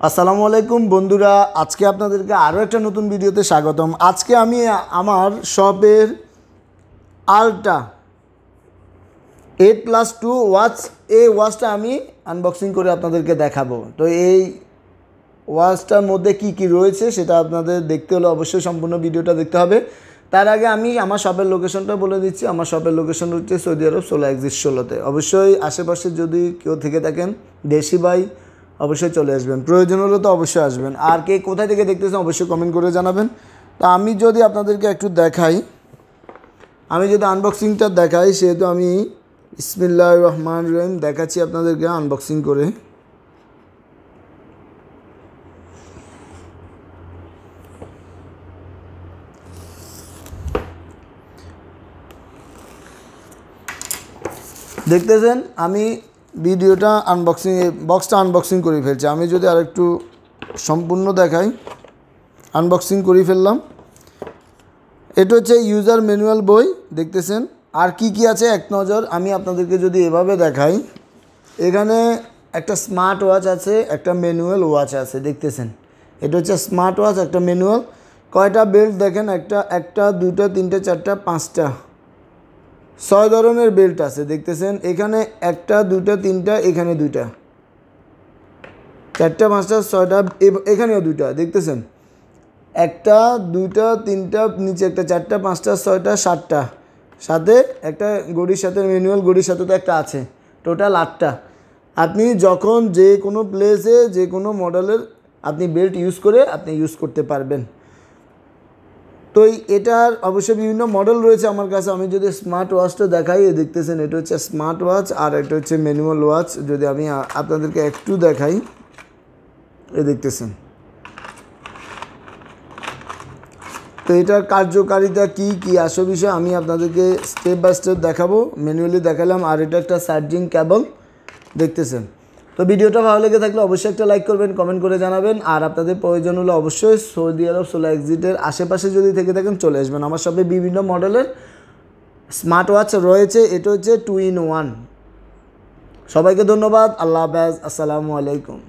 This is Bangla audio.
আসসালামু আলাইকুম বন্ধুরা, আজকে আপনাদেরকে আরও একটা নতুন ভিডিওতে স্বাগতম। আজকে আমি আমার শপের আলট্রা 8+2 ওয়াচ, এই ওয়াচটা আমি আনবক্সিং করে আপনাদেরকে দেখাবো। তো এই ওয়াচটার মধ্যে কি কি রয়েছে সেটা আপনাদের দেখতে হলে অবশ্যই সম্পূর্ণ ভিডিওটা দেখতে হবে। তার আগে আমি আমার শপের লোকেশনটা বলে দিচ্ছি। আমার শপের লোকেশন হচ্ছে সৌদি আরব, সোলা এক্সিট 16-তে। অবশ্যই আশেপাশে যদি কেউ থেকে থাকেন দেশি ভাই, অবশ্যই চলে আসবেন। প্রয়োজন হলে তো অবশ্যই আসবেন। আর কে কোথায় থেকে দেখতেছেন অবশ্যই কমেন্ট করে জানাবেন। তা আমি যদি আপনাদেরকে একটু দেখাই, আমি যদি আনবক্সিংটা দেখাই, সেহেতু আমি বিসমিল্লাহির রহমানির রহিম দেখাচ্ছি আপনাদেরকে আনবক্সিং করে। দেখতেছেন আমি ভিডিওটা বক্সটা আনবক্সিং করে ফেলছি। আমি যদি আরেকটু সম্পূর্ণ দেখাই, আনবক্সিং করে ফেললাম। এটা হচ্ছে ইউজার ম্যানুয়াল বই, দেখতেছেন। আর কি কি আছে এক নজর আমি আপনাদেরকে যদি এভাবে দেখাই, এখানে একটা স্মার্ট ওয়াচ আছে, একটা ম্যানুয়াল ওয়াচ আছে, দেখতেছেন। এটা হচ্ছে স্মার্ট ওয়াচ, একটা ম্যানুয়াল। কয়টা বেল্ট দেখেন, একটা দুটা তিনটা চারটা পাঁচটা 6 ধরনের বেল্ট আছে, দেখতেছেন। এখানে একটা দুটা তিনটা, এখানে দুইটা, চারটা পাঁচটা ছয়টা, এখানেও দুইটা, দেখতেছেন। একটা দুইটা তিনটা, নিচে একটা চারটা পাঁচটা ছয়টা সাতটা, সাথে একটা ঘড়ির সাথে ম্যানুয়াল ঘড়ির সাথে তো একটা আছে, টোটাল 8টা। আপনি যখন যে কোনো প্লেসে যে কোনো মডেলের আপনি বেল্ট ইউজ করতে পারবেন। তো এটার অবশ্যই বিভিন্ন মডেল রয়েছে আমার কাছে। আমি যদি স্মার্ট ওয়াচটা দেখাই, দেখতেছেন এটা হচ্ছে স্মার্ট ওয়াচ আর এটা হচ্ছে ম্যানুয়াল ওয়াচ। যদি আমি আপনাদেরকে একটু দেখাই, দেখতেছেন। তো এটার কার্যকারিতা কি কি আসল বিষয় আমি আপনাদেরকে স্টেপ বাই স্টেপ দেখাবো। ম্যানুয়ালি দেখালাম। আর এটা একটা চার্জিং কেবল, দেখতেছেন। তো ভিডিওটা ভালো লেগে থাকলে অবশ্যই একটা লাইক করবেন, কমেন্ট করে জানাবেন। আর আপনাদের প্রয়োজন হলে অবশ্যই সৌদি আরব সোলা এক্সিটের আশেপাশে যদি থেকে থাকেন চলে আসবেন। আমার সবে বিভিন্ন মডেলের স্মার্ট ওয়াচ রয়েছে। এটা হচ্ছে 2 in 1। সবাইকে ধন্যবাদ। আল্লাহ হাফেজ। আসসালামু আলাইকুম।